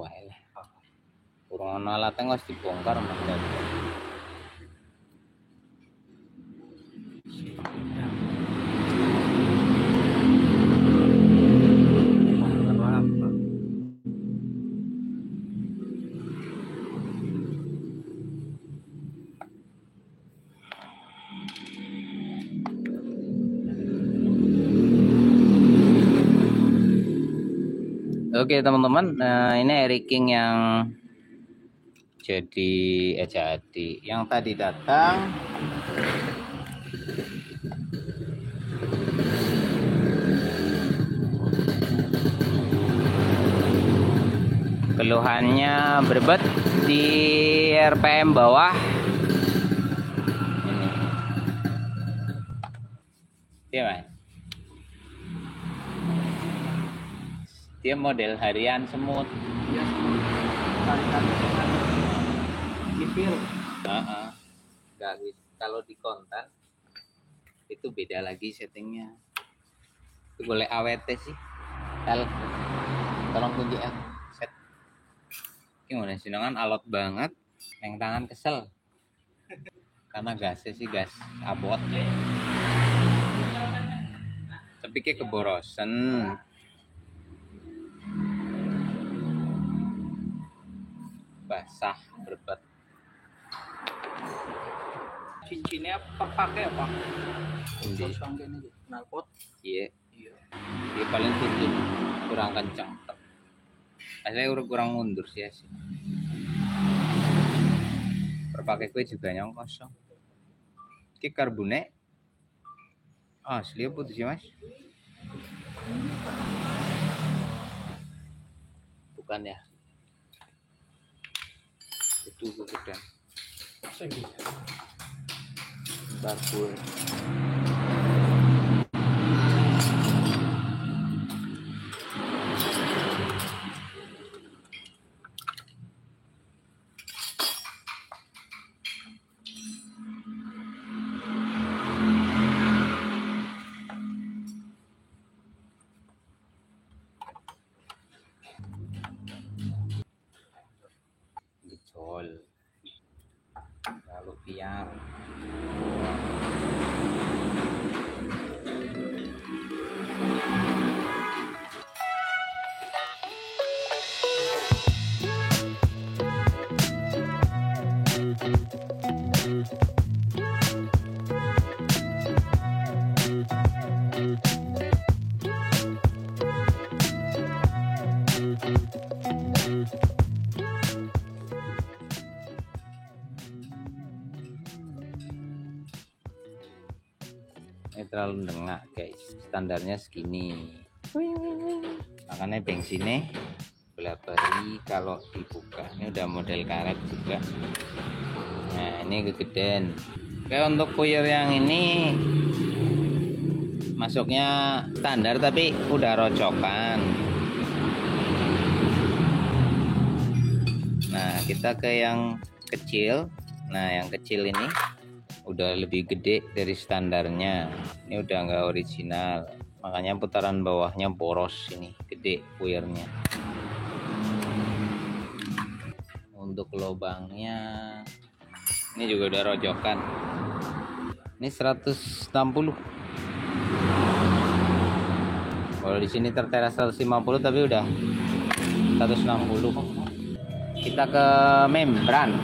wae lah. Kurang ana alatnya wis dibongkar Mas. Oke teman-teman, nah ini Eric King yang jadi yang tadi datang. Keluhannya berbet di RPM bawah. Ini. Dia Mas. Dia model harian semut. Ya, kali-kali dengan sipil. Nggak, kalau di konten itu beda lagi settingnya. Itu boleh AWT sih. Tolong kunci set. Gimana sih dengan alot banget, yang tangan kesel. Karena gasnya sih gas abot. Tapi kayak keborosan. Basah berbet. Cincinnya apa pakai apa? Ini Knalpot. iya. Dia paling tutup kurang kencang. Aslinya kurang mundur sih. Perpakai kue juga yang kosong. Ki karbone asli apa tuh sih Mas? Bukan ya? Itu kegedean. Barbul. Gejol. Lalu piar. Ini terlalu dengak guys, standarnya segini. Makanya bensinnya BlaBlaCar kalau dibuka ini udah model karet juga. Nah ini kegedean. Oke, untuk puyer yang ini masuknya standar tapi udah rocokan. Nah kita ke yang kecil. Nah yang kecil ini udah lebih gede dari standarnya. Ini udah nggak original, makanya putaran bawahnya boros, ini gede puyernya. Untuk lubangnya ini juga udah rojokan. Ini 160. Kalau di sini tertera 150 tapi udah 160. Kita ke membran.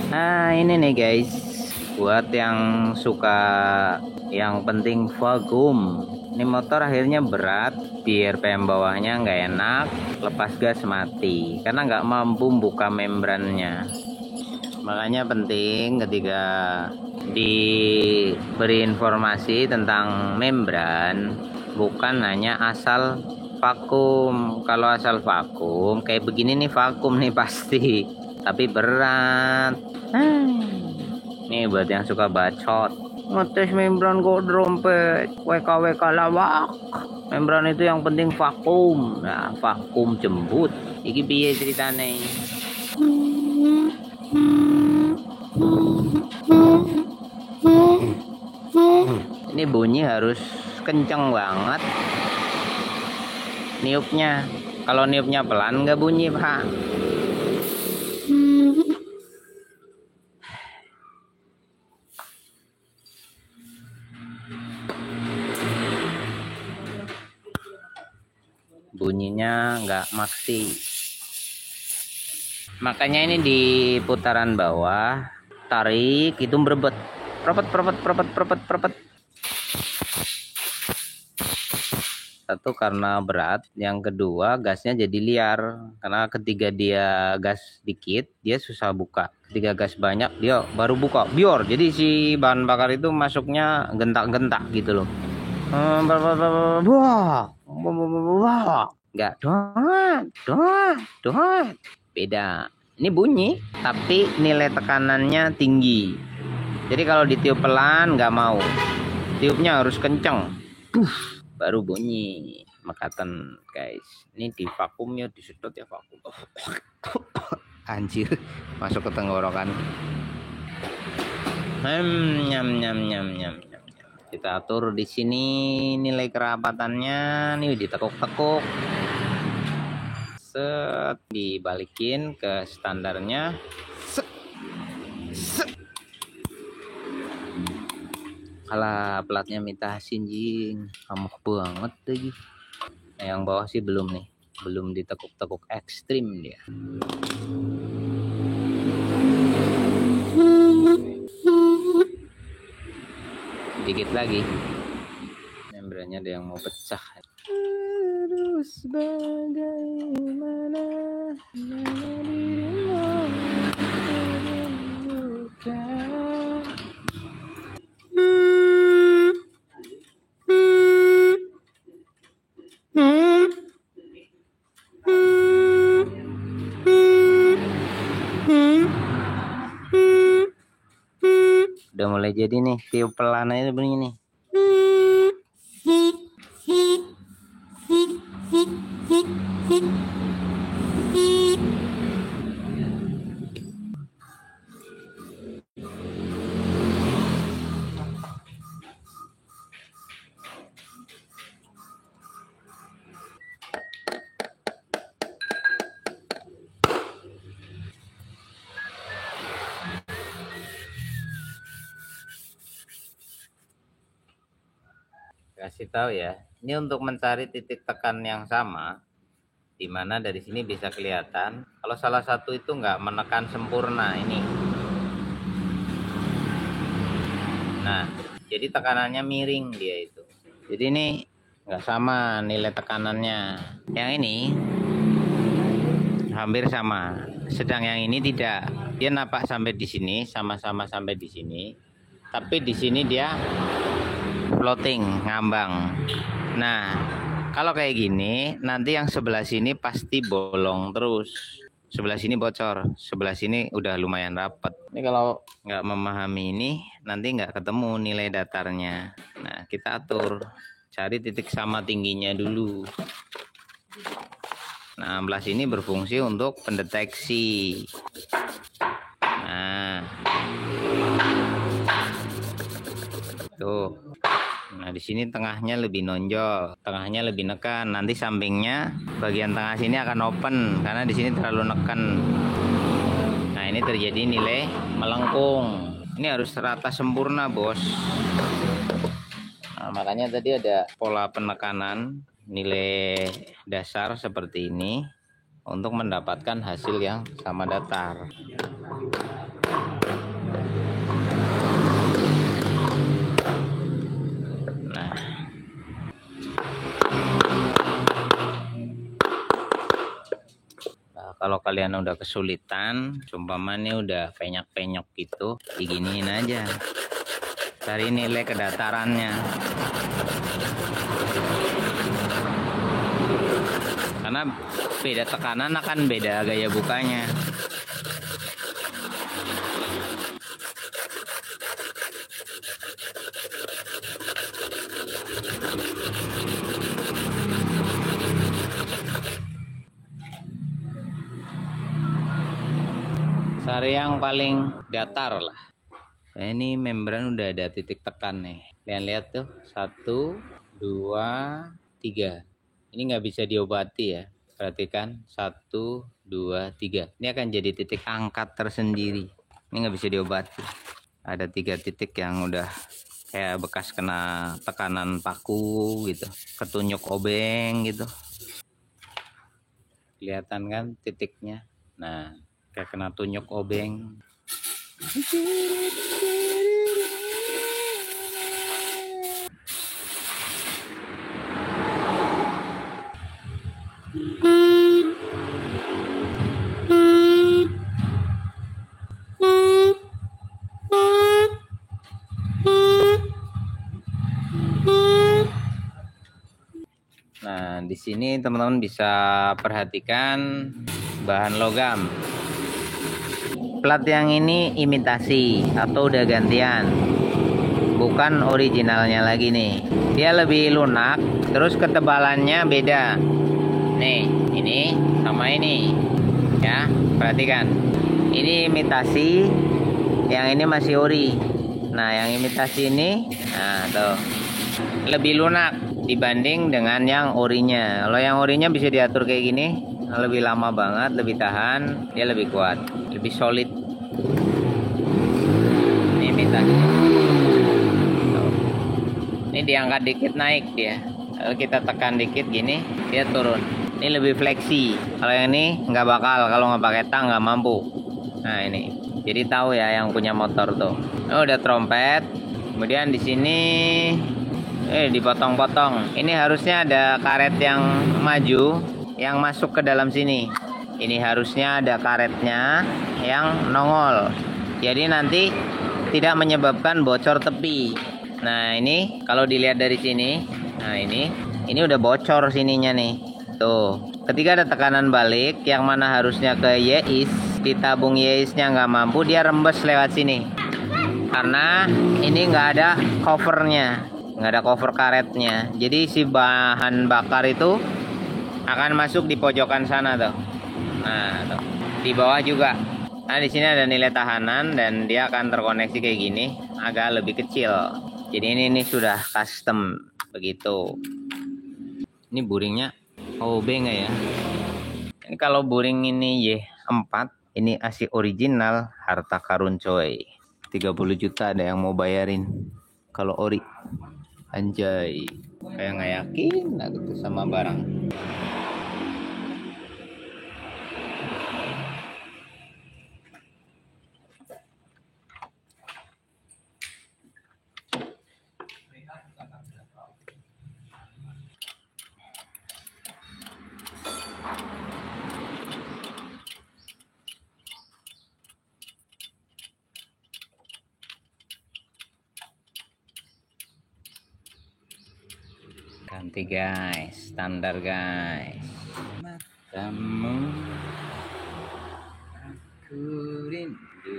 Nah ini nih guys, buat yang suka yang penting vakum. Ini motor akhirnya berat, di RPM bawahnya nggak enak, lepas gas mati karena nggak mampu buka membrannya. Makanya penting ketika diberi informasi tentang membran, bukan hanya asal vakum. Kalau asal vakum kayak begini nih, vakum nih pasti, tapi berat. Nih buat yang suka bacot. Ngetes membran kok dompet. WK lawak. Membran itu yang penting vakum. Nah, vakum jembut. Iki piye ceritane? Ini bunyi harus kenceng banget niupnya. Kalau niupnya pelan nggak bunyi, Pak. Bunyinya nggak maksi. Makanya ini di putaran bawah tarik itu berebet. Propet. Satu karena berat, yang kedua gasnya jadi liar. Karena ketika dia gas dikit, dia susah buka. Ketika gas banyak, dia baru buka. Bior. Jadi si bahan bakar itu masuknya gentak-gentak gitu loh. Wah. Enggak. Doat. Beda. Ini bunyi, tapi nilai tekanannya tinggi. Jadi kalau ditiup pelan nggak mau. Tiupnya harus kenceng. Baru bunyi mekatan, guys. Ini di vakumnya, disedot ya vakum. Anjir, masuk ke tenggorokan. Nyam. Kita atur di sini nilai kerapatannya. Nih ditekuk-tekuk. Set, dibalikin ke standarnya. Set. Kalah pelatnya minta sinjing, amuk banget lagi. Nah, yang bawah sih belum nih, belum ditekuk-tekuk ekstrim dia. Dikit lagi, membrannya ada yang mau pecah. Terus bagaimana udah mulai jadi nih, tiup pelan aja bunyi nih. Kasih tahu ya, ini untuk mencari titik tekan yang sama, dimana dari sini bisa kelihatan kalau salah satu itu nggak menekan sempurna ini. Nah, jadi tekanannya miring dia itu. Jadi ini nggak sama nilai tekanannya. Yang ini hampir sama, sedang yang ini tidak. Dia napak sampai di sini, sama-sama sampai di sini. Tapi di sini dia floating, ngambang. Nah, kalau kayak gini, nanti yang sebelah sini pasti bolong terus. Sebelah sini bocor, sebelah sini udah lumayan rapat. Ini kalau nggak memahami ini, nanti nggak ketemu nilai datarnya. Nah, kita atur, cari titik sama tingginya dulu. Nah, amplas ini berfungsi untuk pendeteksi. Nah, tuh. Nah, di sini tengahnya lebih nonjol, tengahnya lebih nekan. Nanti sampingnya bagian tengah sini akan open karena di sini terlalu neken. Nah, ini terjadi nilai melengkung. Ini harus rata sempurna, bos. Nah, makanya tadi ada pola penekanan nilai dasar seperti ini untuk mendapatkan hasil yang sama datar. Kalau kalian udah kesulitan, umpamanya udah penyok-penyok gitu, diginiin aja. Cari nilai kedatarannya. Karena beda tekanan akan beda gaya bukanya. Cari yang paling datar lah. Nah, ini membran udah ada titik tekan nih. Kalian lihat tuh, 1, 2, 3. Ini nggak bisa diobati ya. Perhatikan, 1, 2, 3. Ini akan jadi titik angkat tersendiri. Ini nggak bisa diobati. Ada 3 titik yang udah kayak bekas kena tekanan paku gitu, ketunyuk obeng gitu. Kelihatan kan titiknya? Nah, kayak kena tunyuk obeng. Nah, di sini teman-teman bisa perhatikan bahan logam. Plat yang ini imitasi atau udah gantian, bukan originalnya lagi nih. Dia lebih lunak, terus ketebalannya beda. Nih, ini sama ini. Ya, perhatikan. Ini imitasi, yang ini masih ori. Nah, yang imitasi ini, nah tuh, lebih lunak dibanding dengan yang orinya. Kalau yang orinya bisa diatur kayak gini, lebih lama banget, lebih tahan, dia lebih kuat, lebih solid. Ini imitasi. Ini diangkat dikit naik dia. Kalau kita tekan dikit gini, dia turun. Ini lebih fleksi. Kalau yang ini nggak bakal, kalau nggak pakai tang nggak mampu. Nah ini, jadi tahu ya yang punya motor tuh. Oh, udah trompet. Kemudian di sini dipotong-potong. Ini harusnya ada karet yang maju yang masuk ke dalam sini. Ini harusnya ada karetnya yang nongol. Jadi nanti tidak menyebabkan bocor tepi. Nah, ini kalau dilihat dari sini, nah ini udah bocor sininya nih. Tuh, ketika ada tekanan balik yang mana harusnya ke YIS, di tabung YIS-nya nggak mampu, dia rembes lewat sini. Karena ini nggak ada covernya, nggak ada cover karetnya. Jadi si bahan bakar itu akan masuk di pojokan sana tuh. Nah, tuh. Di bawah juga. Nah, di sini ada nilai tahanan dan dia akan terkoneksi kayak gini, agak lebih kecil. Jadi ini sudah custom begitu. Ini buringnya OB nggak ya? Ini kalau buring ini Y4, ini asli original, harta karun coy. 30 juta ada yang mau bayarin. Kalau ori, anjay. Kayak nggak yakin lah gitu sama barang. Ganti guys, standar guys. Matamu aku rindu.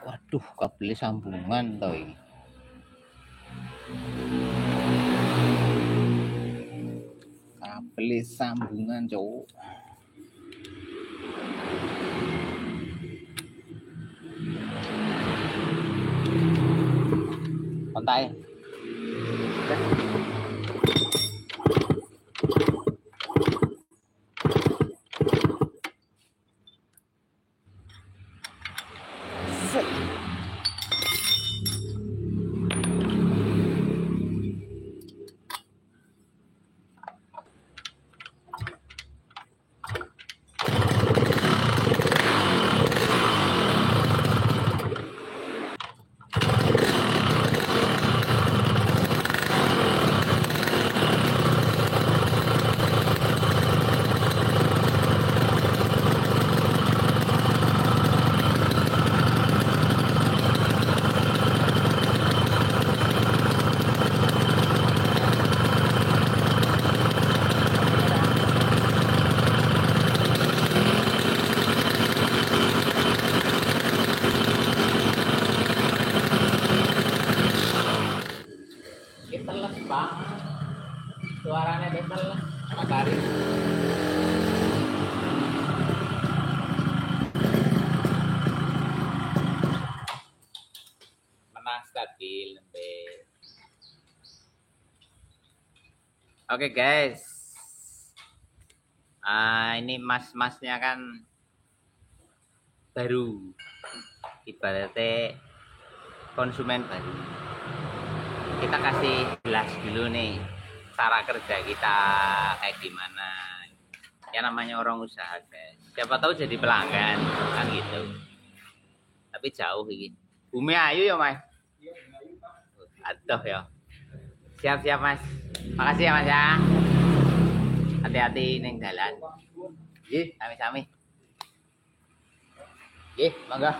Waduh, kabel sambungan toh ini. Kabel sambungan cowok. Kontak. panas banget. Suaranya betel lah. Garing. Menang stabil lembek. Oke guys. Ini mas-masnya kan baru. Ibaratnya konsumen baru. Kita kasih jelas dulu nih cara kerja kita kayak gimana. Ya namanya orang usaha guys. Siapa tahu jadi pelanggan kan gitu. Tapi jauh ini. Bumi ayu ya mas. Aduh ya. Siap-siap mas. Makasih ya mas ya. Hati-hati neng jalan. Nggih, sami-sami. Nggih, monggo.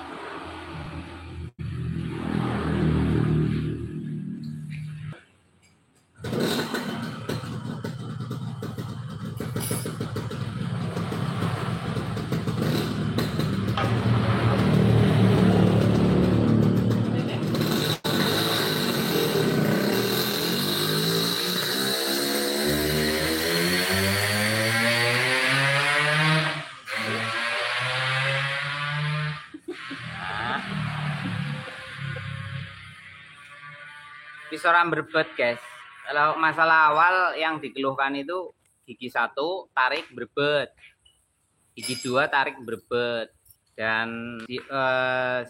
Pisoran berbet guys. Kalau masalah awal yang dikeluhkan itu gigi 1 tarik berbet, gigi 2 tarik berbet, dan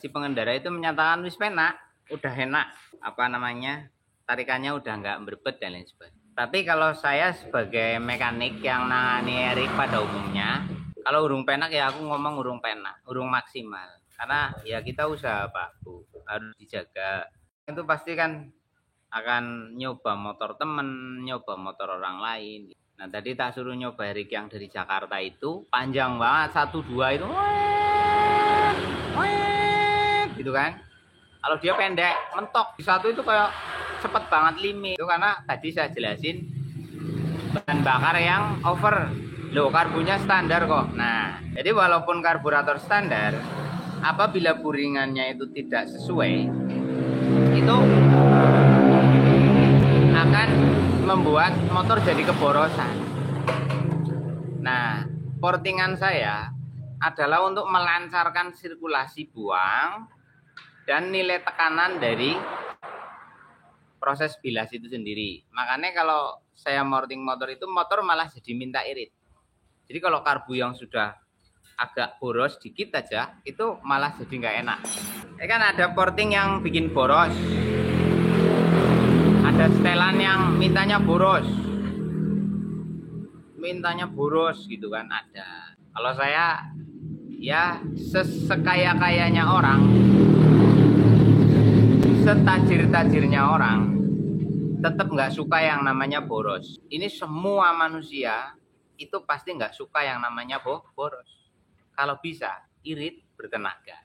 si pengendara itu menyatakan wis penak, udah enak, apa namanya, tarikannya udah nggak berbet dan lain sebagainya. Tapi kalau saya sebagai mekanik yang nangani erik pada umumnya, kalau urung penak ya aku ngomong urung penak, urung maksimal, karena ya kita usaha Pak Bu, harus dijaga. Itu pasti kan akan nyoba motor temen, nyoba motor orang lain. Nah tadi tak suruh nyoba erik yang dari Jakarta itu panjang banget, 1-2 itu gitu kan. Kalau dia pendek mentok, di 1 itu kayak cepet banget limit. Itu karena tadi saya jelasin bahan bakar yang over. Loh, karbunya standar kok. Nah jadi walaupun karburator standar, apabila buringannya itu tidak sesuai, itu akan membuat motor jadi keborosan. Nah, portingan saya adalah untuk melancarkan sirkulasi buang dan nilai tekanan dari proses bilas itu sendiri. Makanya kalau saya morting motor itu, motor malah jadi minta irit. Jadi kalau karbu yang sudah agak boros dikit aja, itu malah jadi nggak enak. Ya kan ada porting yang bikin boros, ada setelan yang mintanya boros gitu kan ada. Kalau saya ya sesekaya-kayanya orang, setajir-tajirnya orang, tetap nggak suka yang namanya boros. Ini semua manusia itu pasti nggak suka yang namanya boros. Kalau bisa irit bertenaga.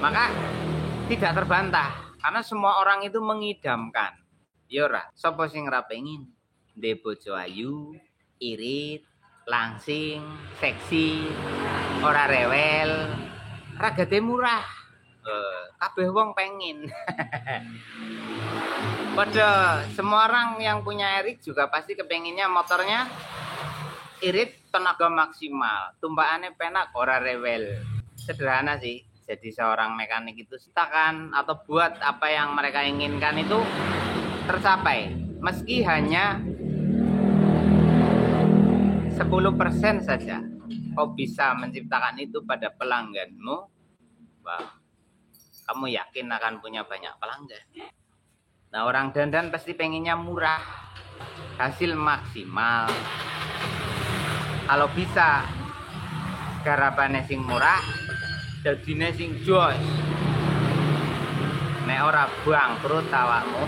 Maka tidak terbantah. Karena semua orang itu mengidamkan. Yora, sapa sing ra pengin ndek bojo ayu, irit, langsing, seksi, ora rewel, ragate murah. Kabeh wong pengin. Padahal semua orang yang punya erik juga pasti kepenginnya motornya irit, tenaga maksimal, tumbakannya penak, ora rewel. Sederhana sih. Jadi seorang mekanik itu ciptakan atau buat apa yang mereka inginkan itu tercapai. Meski hanya 10% saja kau bisa menciptakan itu pada pelangganmu, wah, kamu yakin akan punya banyak pelanggan. Nah orang dandan pasti pengennya murah, hasil maksimal. Kalau bisa garapannya sing murah, dadine sing jos. Nek ora bangkrut awakmu.